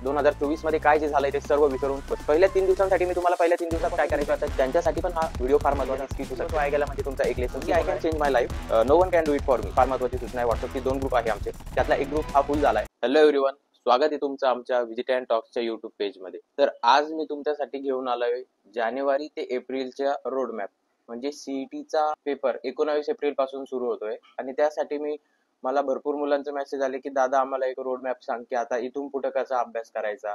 2024 मध्ये काय जे झालंय ते सर्व विसरून पहिल्या 3 दिवसांसाठी मी तुम्हाला पहिल्या 3 दिवसात काय करायचं आता त्यांच्यासाठी पण हा व्हिडिओ फार महत्त्वाचा स्किप होऊ शकतो. गेला म्हणजे तुमचा एक लेसन की I can change my life, no one can do it for me. फार महत्त्वाची सूचना आहे. व्हॉट्सअपची 2 ग्रुप आहे आमचे, त्यातला एक ग्रुप हा फुल झालाय. हॅलो एव्हरीवन, स्वागत आहे तुमचं आमच्या विजिट अँड टॉक्सच्या युट्यूब पेजमध्ये. तर आज मी तुमच्यासाठी घेऊन आलोय जानेवारी ते एप्रिलच्या रोड मॅप. म्हणजे सीईटीचा पेपर 19 एप्रिल पासून सुरू होतोय आणि त्यासाठी मला भरपूर मुलांचे मेसेज आले की दादा आम्हाला एक रोड मॅप सांग की आता इथून पुढे कसा अभ्यास करायचा,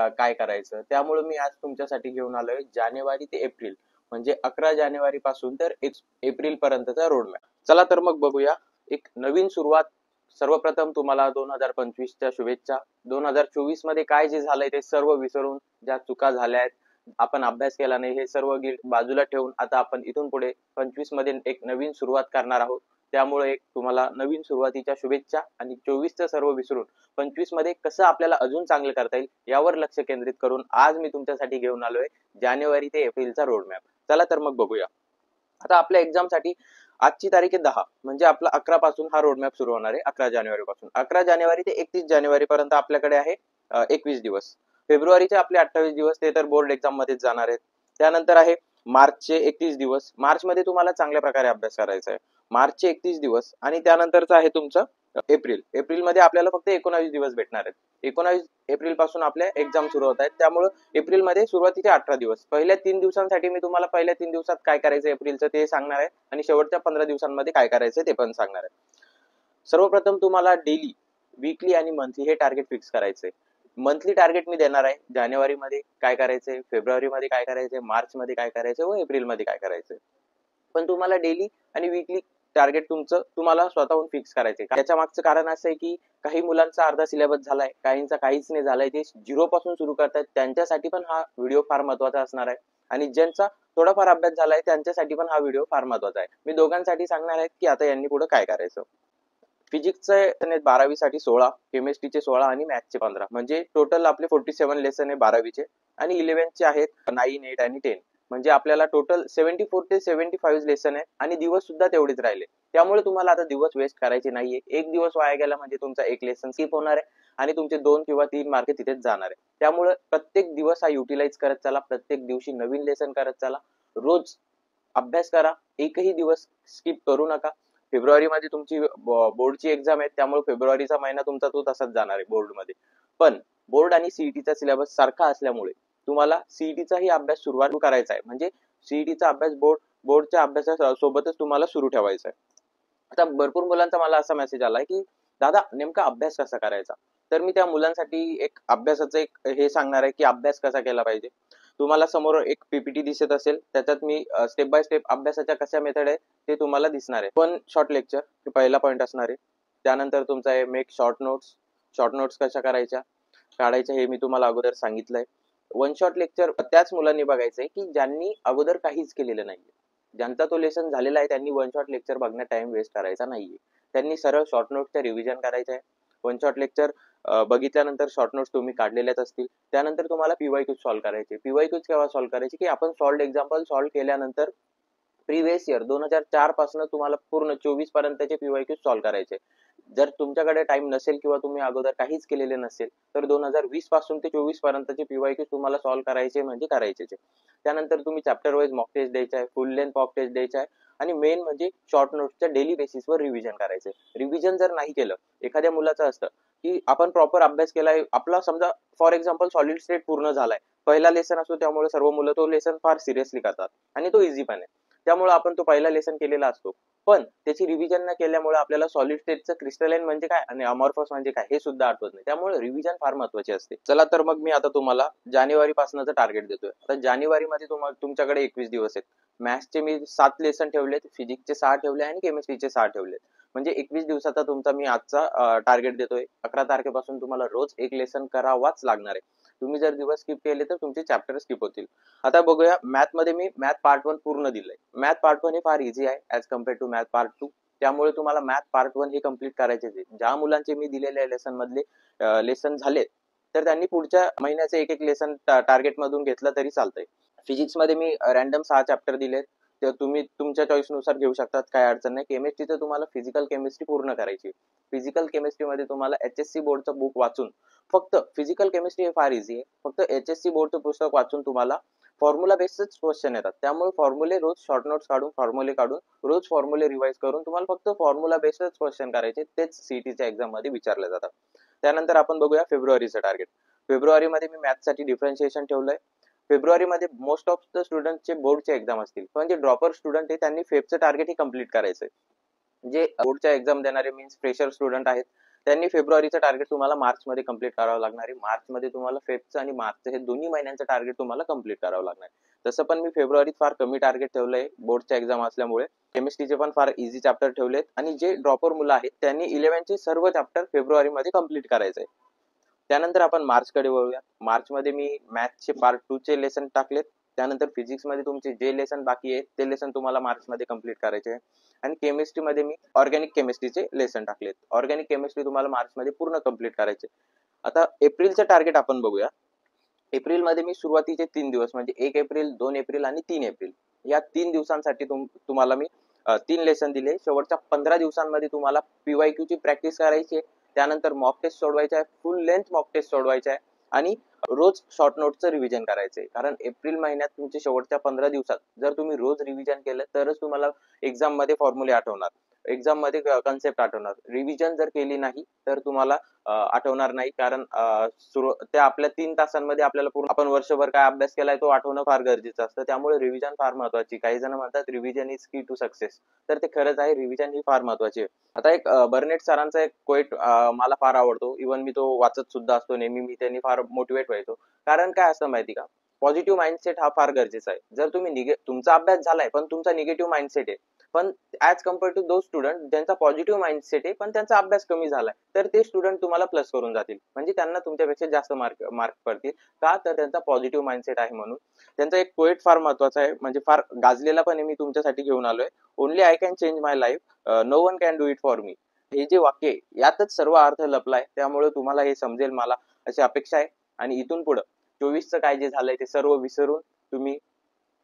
काय करायचं. त्यामुळे मी आज तुमच्यासाठी घेऊन आलोय जानेवारी ते एप्रिल, म्हणजे 11 जानेवारी पासून तर एप्रिल पर्यंतचा रोड मॅप. चला तर मग बघूया. एक नवीन सुरुवात. सर्वप्रथम तुम्हाला 2025च्या शुभेच्छा. 2024 मध्ये काय जे झालंय ते सर्व विसरून, ज्या चुका झाल्या आहेत, आपण अभ्यास केला नाही, हे सर्व गिल्ट बाजूला ठेवून आता आपण इथून पुढे 25 मध्ये एक नवीन सुरुवात करणार आहोत. त्यामुळे तुम्हाला नवीन सुरुवातीच्या शुभेच्छा. आणि 24चं सर्व विसरून 25 मध्ये कसं आपल्याला अजून चांगलं करता येईल यावर लक्ष केंद्रित करून आज मी तुमच्यासाठी घेऊन आलोय जानेवारी ते एप्रिलचा रोड मॅप. चला तर मग बघूया. आता आपल्या एक्झामसाठी आजची तारीख आहे 10, म्हणजे आपला 11 पासून हा रोड मॅप सुरू होणार आहे. 11 जानेवारी पासून 11 जानेवारी ते 31 जानेवारी पर्यंत आपल्याकडे आहे 21 दिवस. फेब्रुवारीचे आपले 28 दिवस ते तर बोर्ड एक्झाम मध्येच जाणार आहेत. त्यानंतर आहे मार्चचे 31 दिवस. मार्च मध्ये तुम्हाला चांगल्या प्रकारे अभ्यास करायचा आहे. मार्चचे 31 दिवस आणि त्यानंतरचं आहे तुमचं एप्रिल. एप्रिलमध्ये आपल्याला फक्त 19 दिवस भेटणार आहेत. 19 एप्रिल पासून आपल्या एक्झाम सुरू होत आहेत. त्यामुळे एप्रिलमध्ये सुरुवातीचे 18 दिवस. पहिल्या 3 दिवसांसाठी मी तुम्हाला पहिल्या 3 दिवसात काय करायचं एप्रिलचं ते सांगणार आहे आणि शेवटच्या 15 दिवसांमध्ये काय करायचं ते पण सांगणार आहे. सर्वप्रथम तुम्हाला डेली, वीकली आणि मंथली हे टार्गेट फिक्स करायचंय. मंथली टार्गेट मी देणार आहे. जानेवारी मध्ये काय करायचंय, फेब्रुवारी मध्ये काय करायचंय, मार्च मध्ये काय करायचंय व एप्रिल मध्ये काय करायचंय. पण तुम्हाला डेली आणि वीकली टार्गेट तुम्हाला स्वतःहून फिक्स करायचंय. त्याच्या मागचं कारण असं आहे की काही मुलांचा अर्धा सिलेबस झालाय, काहींचा काहीच नाही झालाय, ते 0 पासून सुरू करतात. त्यांच्यासाठी पण हा व्हिडिओ फार महत्त्वाचा असणार आहे. आणि ज्यांचा थोडाफार अभ्यास झालाय त्यांच्यासाठी पण हा व्हिडिओ फार महत्त्वाचा आहे. मी दोघांसाठी सांगणार आहे की आता यांनी पुढे काय करायचं. फिजिक्सचे 12वी साठी 16, केमिस्ट्रीचे 16 आणि मॅथ्सचे 15, म्हणजे टोटल आपले 47 लेसन आहे 12वीचे. आणि 11चे आहेत 9, 8 आणि 10, म्हणजे आपल्याला टोटल 74 ते 75 लेसन आहे. आणि दिवस सुद्धा तेवढेच राहिले. त्यामुळे तुम्हाला आता दिवस वेस्ट करायचे नाहीये. एक दिवस वाया गेला म्हणजे तुमचा एक लेसन स्किप होणार आहे आणि तुमचे 2 किंवा 3 मार्क तिथेच जाणार आहे. त्यामुळे प्रत्येक दिवस हा युटिलाइज करत चला. प्रत्येक दिवशी नवीन लेसन करत चला. रोज अभ्यास करा. एकही दिवस स्किप करू नका. फेब्रुवारीमध्ये तुमची बोर्डची एक्झाम आहे, त्यामुळे फेब्रुवारीचा महिना तुमचा तो तसाच जाणार आहे बोर्डमध्ये. पण बोर्ड आणि सीईटीचा सिलेबस सारखा असल्यामुळे तुम्हाला सीईटीचाही अभ्यास सुरुवात करायचा आहे. म्हणजे सीईटीचा अभ्यास बोर्डच्या अभ्यासासोबतच तुम्हाला सुरू ठेवायचा आहे. आता भरपूर मुलांचा मला असा मेसेज आलाय की दादा नेमका अभ्यास कसा करायचा. तर मी त्या मुलांसाठी एक अभ्यासाचं हे सांगणार आहे की अभ्यास कसा केला पाहिजे. तुम्हाला समोर एक पीपीटी दिसत असेल, त्याच्यात मी स्टेप बाय स्टेप अभ्यासाच्या कशा मेथड आहे ते तुम्हाला दिसणार आहे. पण शॉर्ट लेक्चर हे पहिला पॉईंट असणार आहे. त्यानंतर तुमचा आहे मेक शॉर्ट नोट्स कशा काढायच्या हे मी तुम्हाला अगोदर सांगितलंय. वन शॉट लेक्चर त्याच मुलांनी बघायचंय की ज्यांनी अगोदर काहीच केलेलं नाहीये. ज्यांचा तो लेसन झालेला आहे त्यांनी वन शॉट लेक्चर बघण्यात टाइम वेस्ट करायचा नाहीये. त्यांनी सरळ शॉर्ट नोट्सच्या रिव्हिजन करायचं आहे. वन शॉट लेक्चर बघितल्यानंतर शॉर्ट नोट्स तुम्ही काढलेल्याच असतील. त्यानंतर तुम्हाला पीवायक्यूज सॉल्व्ह करायचे. पीवायक्यूज केव्हा सॉल्व्ह करायचे की आपण सॉल्व्ड एक्झाम्पल सॉल्व्ह केल्यानंतर प्रिव्हियस इयर 2004 पासून तुम्हाला पूर्ण 24 पर्यंतचे पीवायक्यूज सॉल्व्ह करायचे. जर तुमच्याकडे टाइम नसेल किंवा तुम्ही अगोदर काहीच केलेले नसेल तर 2020 पासून ते 24 पर्यंतचे पीवायक्यूज तुम्हाला सॉल्व्ह करायचे म्हणजे करायचे. त्यानंतर तुम्ही चॅप्टर वाईज मॉक टेस्ट द्यायचा आहे, फुल लेंथ मॉक टेस्ट द्यायचा आहे आणि मेन म्हणजे शॉर्ट नोट्सच्या डेली बेसिसवर रिव्हिजन करायचे. रिव्हिजन जर नाही केलं, एखाद्या मुलाचं असतं की आपण प्रॉपर अभ्यास केलाय, आपला समजा फॉर एक्झाम्पल सॉलिड स्टेट पूर्ण झालाय, पहिला लेसन असतो, त्यामुळे सर्व मुलं तो लेसन फार सिरियसली करतात आणि तो इझी पण आहे. त्यामुळे आपण तो पहिला लेसन केलेला असतो, पण त्याची रिव्हिजन न केल्यामुळे आपल्याला सॉलिड स्टेटचं क्रिस्टलाइन म्हणजे काय आणि अमॉर्फस म्हणजे काय हे सुद्धा आठवत नाही. त्यामुळे रिव्हिजन फार महत्वाची असते. चला तर मग मी आता तुम्हाला जानेवारी पासूनच टार्गेट देतोय. आता जानेवारीमध्ये तुमच्याकडे 21 दिवस आहेत. मॅथ्सचे मी 7 लेसन ठेवलेत, फिजिक्सचे 6 ठेवले आणि केमिस्ट्रीचे 6 ठेवलेत. म्हणजे 21 दिवसाचा तुमचा मी आजचा टार्गेट देतोय. 11 तारखेपासून तुम्हाला रोज एक लेसन करावाच लागणार आहे. तुम्ही जर दिवस स्किप केले तर तुमचे चॅप्टर स्किप होतील. आता बघूया. मॅथ मध्ये मी मॅथ पार्ट 1 पूर्ण दिलंय. मॅथ पार्ट 1 हे फार इझी आहे as compare to math part 2. त्यामुळे तुम्हाला मॅथ पार्ट 1 हे कम्प्लीट करायचे आहे. ज्या मुलांचे मी दिलेल्या लेसन मधले लेसन झालेत तर त्यांनी पुढच्या महिन्याचे एक लेसन टार्गेट मधून घेतलं तरी चालतंय. फिजिक्स मध्ये मी रॅन्डम 6 चॅप्टर दिलेत. ते तुम्ही तुमच्या चॉईसनुसार घेऊ शकतात, काय अडचण नाही. केमिस्ट्रीचं तुम्हाला फिजिकल केमिस्ट्री पूर्ण करायची. फिजिकल केमिस्ट्रीमध्ये तुम्हाला HSC बोर्डचं बुक वाचून, फक्त फिजिकल केमिस्ट्री हे फार इझी आहे. फक्त HSC बोर्डचं पुस्तक वाचून तुम्हाला फॉर्म्युला बेस्डच क्वेश्चन येतात. त्यामुळे फॉर्म्युले रोज शॉर्ट नोट्स काढून, फॉर्म्युले काढून, रोज फॉर्म्युले रिवाइज करून तुम्हाला फक्त फॉर्म्युला बेस्डच क्वेश्चन करायचे. तेच सीईटीच्या एक्झाम मध्ये विचारले जातात. त्यानंतर आपण बघूया फेब्रुवारीचं टार्गेट. फेब्रुवारीमध्ये मी मॅथ्ससाठी डिफरन्शिएशन ठेवलंय. फेब्रुवारीमध्ये मोस्ट ऑफ द स्टुडंटचे बोर्डचे एक्झाम असतील, पण जे ड्रॉपर स्टुडंट आहे त्यांनी फेबचं टार्गेट हे कम्प्लीट करायचंय. जे बोर्डच्या एक्झाम देणारे मीन्स फ्रेशर स्टुडंट आहेत, त्यांनी फेब्रुवारीचं टार्गेट तुम्हाला मार्चमध्ये कंप्लीट करावं लागणार आहे. मार्चमध्ये तुम्हाला फेबचं आणि मार्चचं हे दोन्ही महिन्यांचं टार्गेट तुम्हाला कंप्लीट करावं लागणार आहे. तसं पण मी फेब्रुवारीत फार कमी टार्गेट ठेवलंय बोर्डच्या एक्झाम असल्यामुळे. केमिस्ट्रीचे पण फार इझी चॅप्टर ठेवलेत आणि जे ड्रॉपर मुलं आहेत त्यांनी 11चे सर्व चॅप्टर फेब्रुवारीमध्ये कंप्लीट करायचंय. त्यानंतर आपण मार्चकडे वळूया. मार्चमध्ये मी मॅथ्सचे पार्ट 2 चे लेसन टाकलेत. त्यानंतर फिजिक्समध्ये तुमचे जे लेसन बाकी आहेत ते लेसन तुम्हाला मार्चमध्ये कंप्लीट करायचे आहे. आणि केमिस्ट्रीमध्ये मी ऑर्गॅनिक केमिस्ट्रीचे लेसन टाकलेत. ऑर्गॅनिक केमिस्ट्री तुम्हाला मार्चमध्ये पूर्ण कंप्लीट करायचे. आता एप्रिलचं टार्गेट आपण बघूया. एप्रिलमध्ये मी सुरुवातीचे 3 दिवस म्हणजे 1 एप्रिल, 2 एप्रिल आणि 3 एप्रिल या 3 दिवसांसाठी तुम्हाला मी 3 लेसन दिले. शेवटच्या 15 दिवसांमध्ये तुम्हाला PYQ ची प्रॅक्टिस करायची आहे. त्यानंतर मॉक टेस्ट सोडवायचा आहे, फुल लेंथ मॉक टेस्ट सोडवायचा आहे आणि रोज शॉर्ट नोटचं रिव्हिजन करायचंय. कारण एप्रिल महिन्यात तुमच्या शेवटच्या 15 दिवसात जर तुम्ही रोज रिव्हिजन केलं तरच तुम्हाला एक्झाम मध्ये फॉर्म्युले आठवणार, एक्झाम मध्ये कन्सेप्ट आठवणार. रिव्हिजन जर केली नाही तर तुम्हाला आठवणार नाही. कारण त्या आपल्या 3 तासांमध्ये आपल्याला पूर्ण आपण वर्षभर काय अभ्यास केलाय तो आठवणं फार गरजेचं असतं. त्यामुळे रिव्हिजन फार महत्वाची. काही जण म्हणतात रिव्हिजन इज की टू सक्सेस, तर ते खरंच आहे. रिव्हिजन ही फार महत्वाची आहे. आता एक बर्नेट सरांचा एक कोट मला फार आवडतो. इव्हन मी तो वाचत सुद्धा असतो नेहमी. मी त्यांनी फार मोटिवेट व्हायचो. कारण काय असतं माहिती का, पॉझिटिव्ह माइंडसेट हा फार गरजेचा आहे. जर तुम्ही तुमचा अभ्यास झालाय पण तुमचा निगेटिव्ह माइंडसेट आहे, पण as compare to those student ज्यांचा पॉझिटिव्ह माइंडसेट आहे पण त्यांचा अभ्यास कमी झालाय, तर ते स्टुडंट तुम्हाला प्लस करून जातील. म्हणजे त्यांना तुमच्यापेक्षा जास्त मार्क पडतील. का तर त्यांचा पॉझिटिव्ह माइंडसेट आहे म्हणून. त्यांचा एक पोएट फार महत्वाचा आहे, म्हणजे फार गाजलेला पण मी तुमच्यासाठी घेऊन आलोय. Only I can change my life, no one can do it for me. हे जे वाक्य आहे यातच सर्व अर्थ लपलाय. त्यामुळे तुम्हाला हे समजेल मला अशी अपेक्षा आहे. आणि इथून पुढे 24चं काय जे झालंय ते सर्व विसरून तुम्ही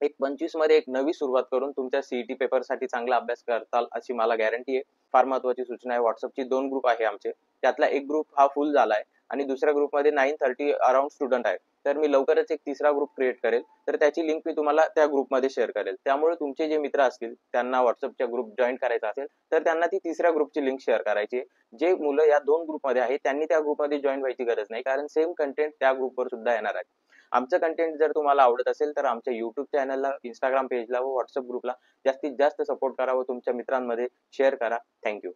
एक 25 मध्ये एक नवी सुरुवात करून तुमच्या सीईटी पेपरसाठी चांगला अभ्यास करताल अशी मला गॅरंटी आहे. फार महत्वाची सूचना आहे. व्हॉट्सअपची 2 ग्रुप आहे आमचे. त्यातला एक ग्रुप हा फुल झालाय आणि दुसऱ्या ग्रुपमध्ये 930 अराउंड स्टुडंट आहेत. तर मी लवकरच एक तिसरा ग्रुप क्रिएट करेल, तर त्याची लिंक मी तुम्हाला त्या ग्रुपमध्ये शेअर करेल. त्यामुळे तुमचे जे मित्र असतील त्यांना व्हॉट्सअपच्या ग्रुप जॉईन करायचा असेल तर त्यांना ती तिसऱ्या ग्रुपची लिंक शेअर करायची. जे मुलं या 2 ग्रुपमध्ये आहेत त्यांनी त्या ग्रुपमध्ये जॉईन व्हायची गरज नाही, कारण सेम कंटेंट त्या ग्रुपवर सुद्धा येणार आहे. आमचं कंटेंट जर तुम्हाला आवडत असेल तर आमच्या युट्यूब चॅनलला, इंस्टाग्राम पेजला व व्हॉट्सअप ग्रुपला जास्तीत जास्त सपोर्ट करा व तुमच्या मित्रांमध्ये शेअर करा. थँक्यू.